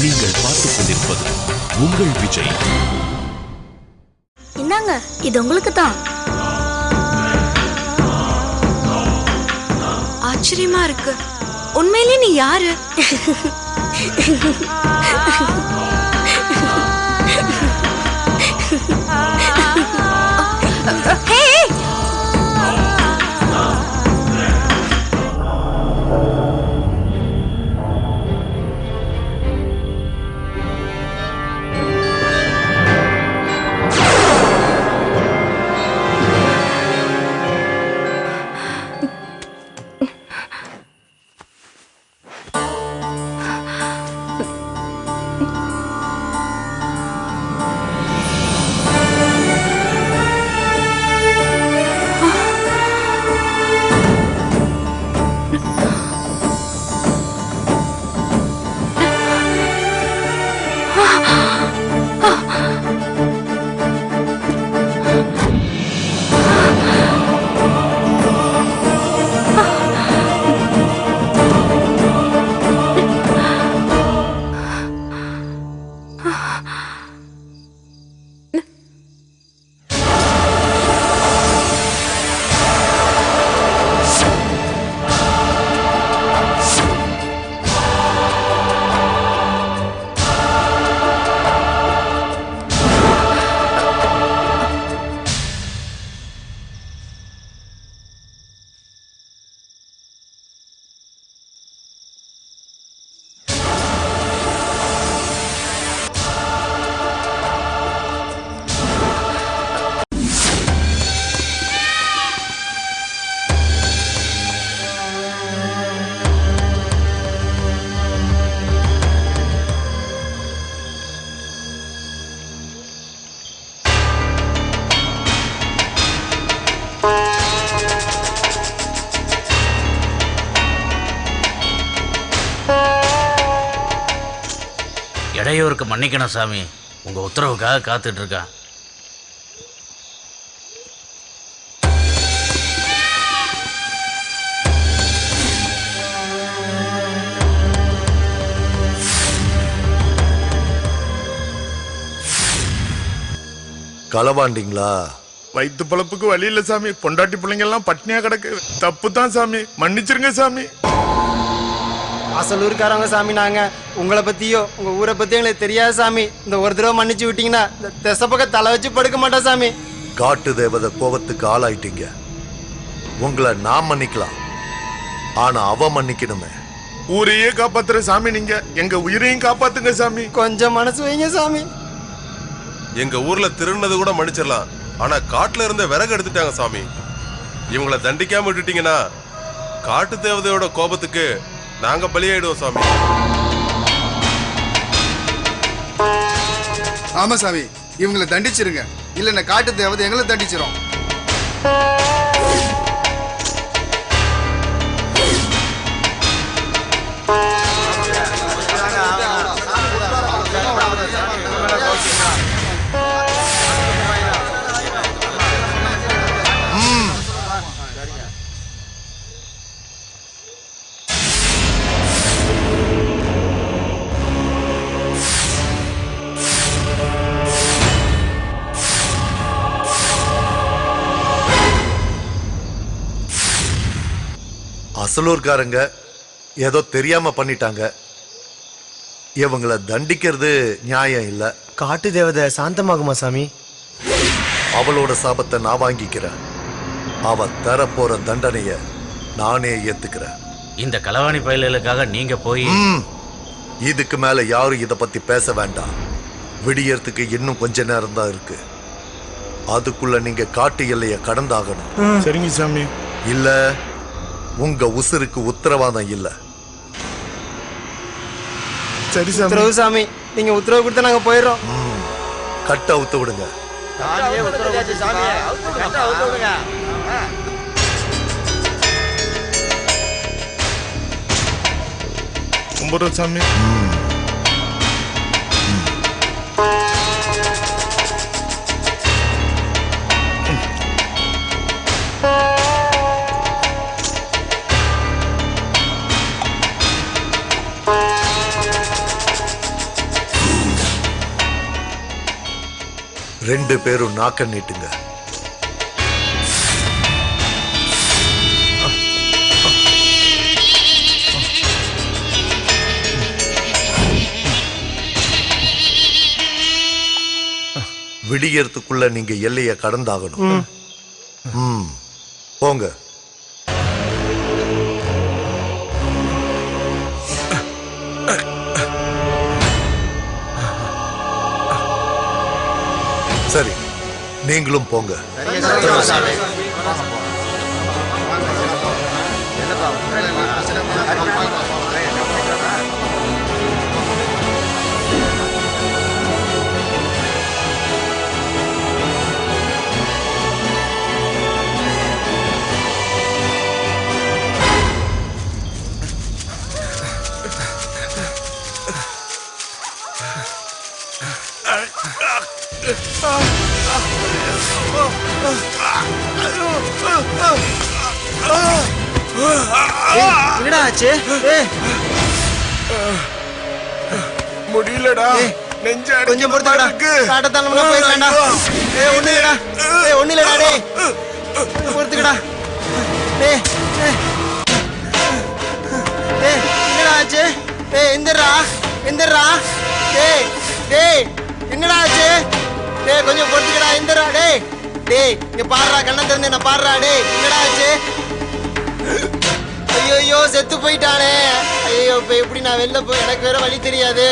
நீங்கள் பார்த்துக் கொண்டிருப்பது உங்கள் விஜய். இந்தாங்க, இது உங்களுக்கு தான். ஆச்சரியமா இருக்கு. உண்மையிலே நீ யாரு? இடையூறுக்கு மன்னிக்கணும் சாமி. உங்க உத்தரவுக்காக காத்துட்டு இருக்கேன். களவாண்டிங்களா? வயிற்று பழப்புக்கு வழி இல்ல சாமி. பொண்டாட்டி பிள்ளைங்க எல்லாம் பட்னியா கிடக்கு. தப்பு தான் சாமி, மன்னிச்சிருங்க சாமி. அசல் ஊருக்காரங்க சாமி. நாங்க உங்களை பத்தியோ உங்க ஊரை பத்தியோ எங்களுக்கு தெரியாது சாமி. இந்த ஒரு தடவை மன்னிச்சு விட்டீங்கன்னா திசை பக்கம் தலை வச்சு படுக்க மாட்டோம் சாமி. காட்டு தேவதை கோபத்துக்கு ஆளாயிட்டீங்க. உங்களை நான் மன்னிக்கலாம், ஆனா அவ மன்னிக்கணுமே. ஊரையே காப்பாத்துற சாமி நீங்க, எங்க உயிரையும் காப்பாத்துங்க சாமி. கொஞ்சம் மனசு வைங்க சாமி. எங்க ஊர்ல திருநது கூட மன்னிச்சிடலாம், ஆனா காட்டுல இருந்த விறகு எடுத்துட்டாங்க சாமி. இவங்களை தண்டிக்காம விட்டுட்டீங்கன்னா காட்டு தேவதையோட கோபத்துக்கு நாங்க பலியாயிடுவோம் சாமி. ஆமா சாமி, இவங்களை தண்டிச்சிருங்க, இல்லைன்னா காட்டு தேவதை எங்களை தண்டிச்சிரும். அசலூர்காரங்க ஏதோ தெரியாம பண்ணிட்டாங்க. இவங்களை தண்டிக்கிறது நியாயம் இல்ல. காட்டு தேவதை சாந்தமாகுமா சாமி? அவளோட சாபத்தை நான் வாங்கிக்கிறேன். அவ தரப்போற தண்டனைய நானே ஏத்துக்கிறேன். இந்த களவாணி பயலுக்காக நீங்க போய் இதுக்கு மேல யாரும் இத பத்தி பேச வேண்டாம். விடியறதுக்கு இன்னும் கொஞ்ச நேரம் தான் இருக்கு. அதுக்குள்ள நீங்க காட்டு எல்லைய கடந்தாகணும். சரிங்க சாமி. இல்ல உங்க உசுருக்கு உத்தரவாதம் இல்ல. சரி சாமி. உத்தரவு சாமி, நீங்க உத்தரவு கொடுத்தா நாங்க போயிடுறோம். கட்ட அவுத்து விடுங்க. கும்பிடுறோம் சாமி. 2 பேரும் நாக்க நீட்டுங்க. விடியறதுக்குள்ள நீங்க எல்லைய கடந்தாகணும். போங்க. சரி, நீங்களும் போங்க. என்னடா ஆச்சு? முடியலடா, நெஞ்ச கொஞ்சம் பொறுத்துக்கடா. காட்டத்தானமா போயிடலாம்டா. ஒண்ணு இல்லடா, ஒண்ணு இல்லடா. டேய் பொறுத்துக்கடா. டேய் என்னடா ஆச்சு? எந்திரா எந்திரா. டேய் என்னடா ஆச்சு? கொஞ்சம் பொறுத்துக்கடா. எந்திரா. டேய் இங்க பாடுறா, கண்ணை திறந்து என்ன பாடுறா. டேய் என்னடா ஆச்சு? ஐயோ செத்து போயிட்டானே. ஐயோ இப்ப எப்படி நான் வெளில போய், எனக்கு வேற வழி தெரியாது.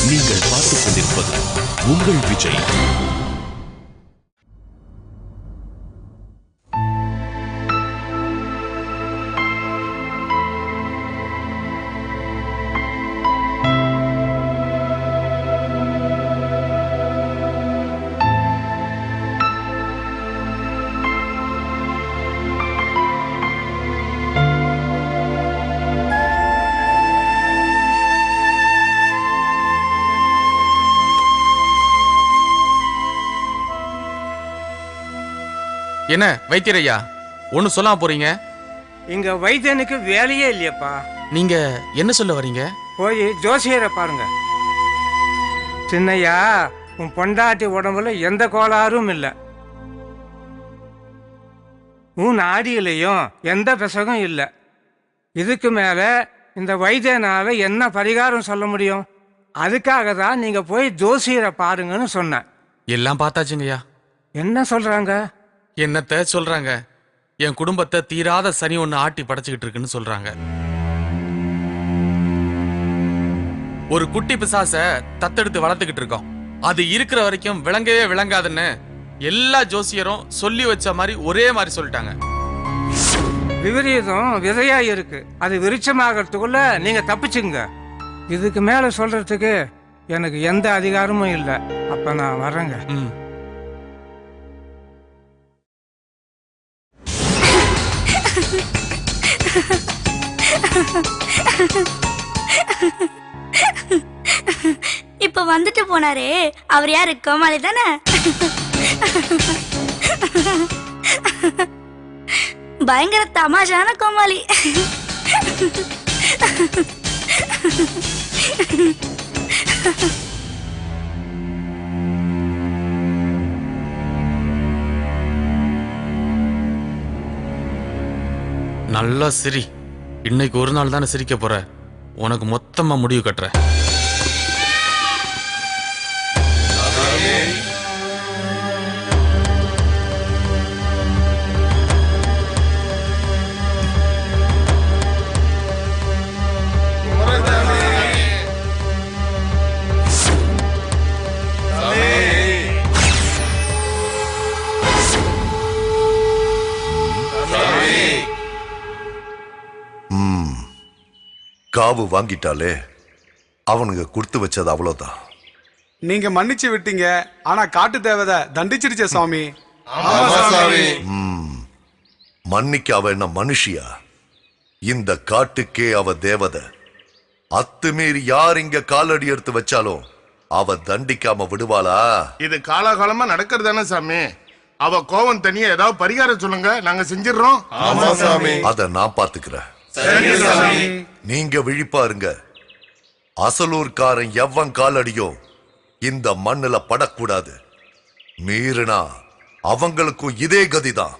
நீங்கள் பார்த்துக் கொண்டிருப்பது உங்கள் விஜய். என்ன வைத்தியரையா ஒன்னு சொல்லாம போறீங்க? இங்க வைத்தியனுக்கு வேலையே இல்லையப்பா. நீங்க என்ன சொல்ல வரீங்க? போய் ஜோசியரை பாருங்க. சின்னையா, உன் பொண்டாட்டி உடம்புல எந்த கோளாறும் இல்லை. உன் நாடியிலையும் எந்த பிசகும் இல்லை. இதுக்கு மேல இந்த வைத்தியனால என்ன பரிகாரம் சொல்ல முடியும்? அதுக்காக தான் நீங்க போய் ஜோசியரை பாருங்கன்னு சொன்னேன். எல்லாம் பார்த்தாச்சுங்கய்யா. என்ன சொல்றாங்க? என்னத்த சொல்றாங்க? என் குடும்பத்தை தீராத சனி ஒண்ணு ஆட்டி படைச்சுக்கிட்டு இருக்குன்னு சொல்றாங்க. ஒரு குட்டி பிசாச தத்தெடுத்து வளர்த்துக்கிட்டு இருக்கோம். அது இருக்கிற வரைக்கும் விளங்கவே விளங்காதுன்னு எல்லா ஜோசியரும் சொல்லி வச்ச மாதிரி ஒரே மாதிரி சொல்லிட்டாங்க. விபரீதம் விதையா இருக்கு. அது விருட்சமாகறதுக்குள்ள நீங்க தப்பிச்சுங்க. இதுக்கு மேல சொல்றதுக்கு எனக்கு எந்த அதிகாரமும் இல்லை. அப்ப நான் வரேங்க. இப்ப வந்துட்டு போனாரே, அவர் யாரு? கோமாளி தானே? பயங்கர தமாஷான கோமாளி. நல்லா சிரி. இன்னைக்கு ஒரு நாள் தானே சிரிக்க போற. உனக்கு மொத்தமா முடிவு கட்டுற. சாவு வாங்கிட்டாலே அவனுங்க கொடுத்து வச்சது அவ்வளவுதான். நீங்க மன்னிச்சு விட்டீங்க, ஆனா காட்டு தேவதை தண்டிச்சிருச்சே சாமி. மன்னிக்க அவ என்ன மனுஷியா? இந்த காட்டுக்கே அவ தேவதை. அத்துமீறி யார் இங்க காலடி எடுத்து வச்சாலும் அவ தண்டிக்காம விடுவாளா? இது காலகாலமா நடக்கிறது தானே சாமி. அவ கோவம் தனியா ஏதாவது பரிகாரம் சொல்லுங்க, நாங்க செஞ்சிடறோம். அத நான் பாத்துக்கிறேன். நீங்க விழிப்பா இருங்க. அசலூர்காரன் எவன் காலடியோ இந்த மண்ணுல படக்கூடாது. மீறினா அவங்களுக்கும் இதே கதிதான்.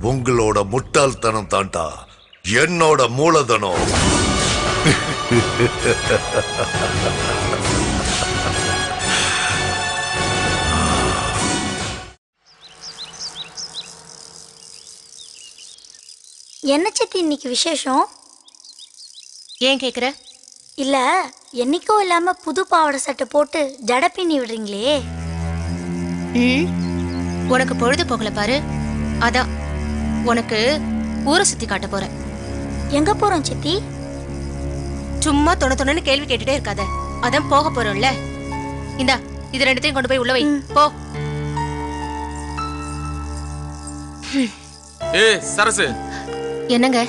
உங்களோட முட்டாள்தனம் தாண்டா என்னோட மூலதனம். என்ன சித்தி இன்னைக்கு விசேஷம்? ஏன் கேக்குற? இல்ல என்னைக்கோ இல்லாம புது பாவாடை சட்டை போட்டு ஜட பின்னி விடுறீங்களே. உனக்கு பொழுது போகல பாரு, அதான் உனக்கு ஊரை சுத்தி காட்ட போறேன். எங்க போறோம் சித்தி? சும்மா தொண கேள்வி கேட்டுட்டே இருக்காத, அதான் போக போறோம்ல. இந்தா இது ரெண்டுத்தையும் கொண்டு போய் உள்ள வை போ. சரசு, என்னங்க?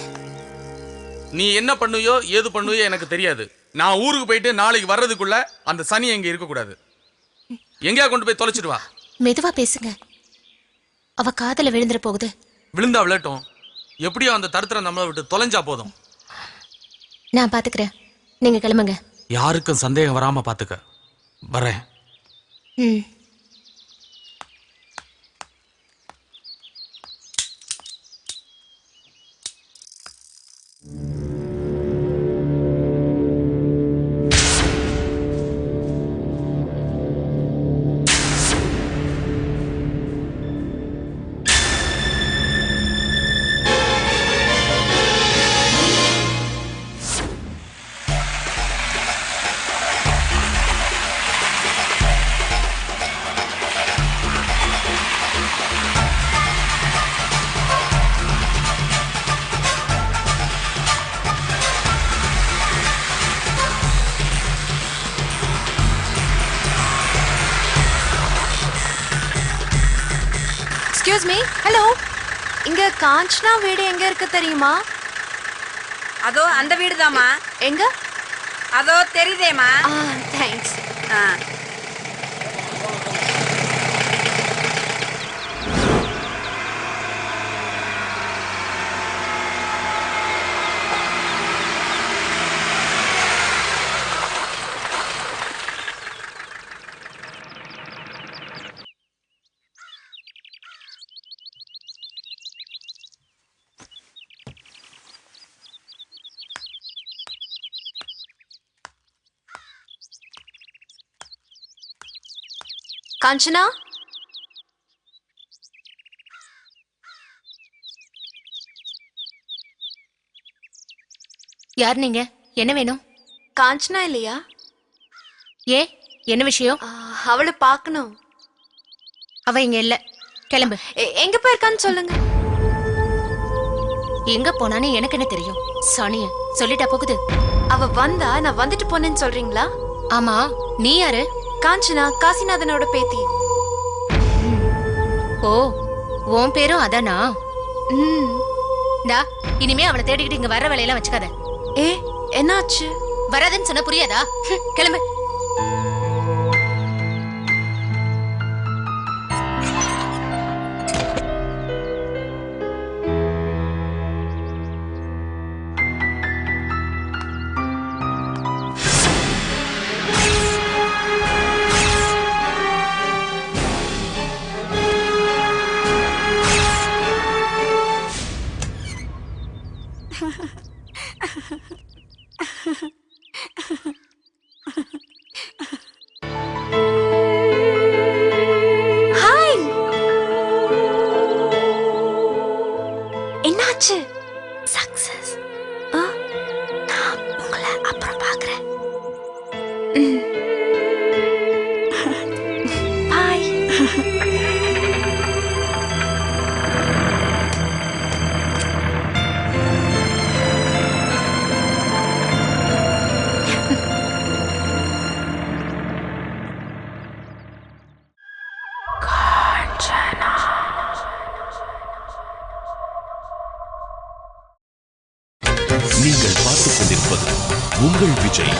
நீ என்ன பண்ணுவியோ ஏது பண்ணுவியோ எனக்கு தெரியாது. நான் ஊருக்கு போயிட்டு நாளைக்கு வர்றதுக்குள்ள அந்த சனி எங்க இருக்க கூடாது. எங்கேயா கொண்டு போய் தொலைச்சிட்டு வா. மெதுவா பேசுங்க, அவ காதல விழுந்துற போகுது. விழுந்தா விழட்டும், எப்படியோ அந்த தருத்திரம் நம்மளை விட்டு தொலைஞ்சா போதும். நான் பாத்துக்கிறேன், நீங்க கிளம்புங்க. யாருக்கும் சந்தேகம் வராம பாத்துக்க. வரேன். Excuse me, hello. இங்க காஞ்சனா வீடு எங்க இருக்கு தெரியுமா? அதோ அந்த வீடு தாமா. எங்க? அதோ தெரியுதேமா. தேங்க்ஸ். காஞ்சனா, யார் நீங்க? என்ன வேணும்? காஞ்சனா இல்லையா? ஏ, என்ன விஷயம்? அவளை பார்க்கணும். அவ இங்க இல்ல, கிளம்பு. எங்க போயிருக்கான்னு சொல்லுங்க. எங்க போனான்னு எனக்கு என்ன தெரியும்? சனிய சொல்லிட்டா போகுது. அவ வந்தா நான் வந்துட்டு போனேன்னு சொல்றீங்களா? ஆமா, நீ யாரு? காஞ்சனா, காசிநாதனோட பேத்தி. ஓ, உன் பேரும் அதானா? டா, இனிமே அவளை தேடிக்கிட்டு இங்க வர வேலையெல்லாம் வச்சுக்காத. என்னாச்சு? வராதுன்னு சொன்ன புரியாதா? கிளம்பு. ஹாய். என்னாச்சு? சக்சஸ். நான் உங்களை அப்புறம் பார்க்குறேன். பாய். நீங்கள் பார்த்துக் கொண்டிருப்பது உங்கள் விஜய்.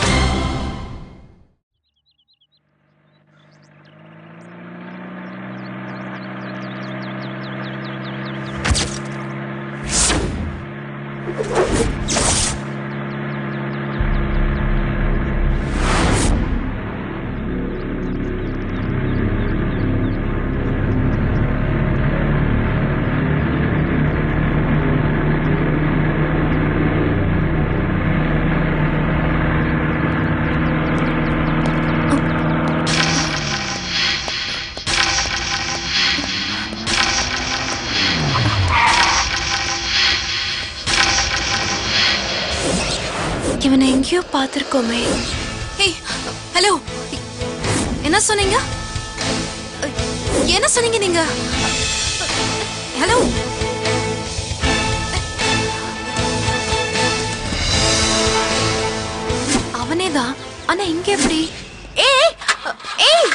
இவனை எங்கேயோ பார்த்திருக்கோமே. ஹே, ஹலோ. என்ன சொன்னீங்க? என்ன சொன்னீங்க நீங்க? ஹலோ. அவனேதான். ஆனா இங்க எப்படி? ஏய் ஏய்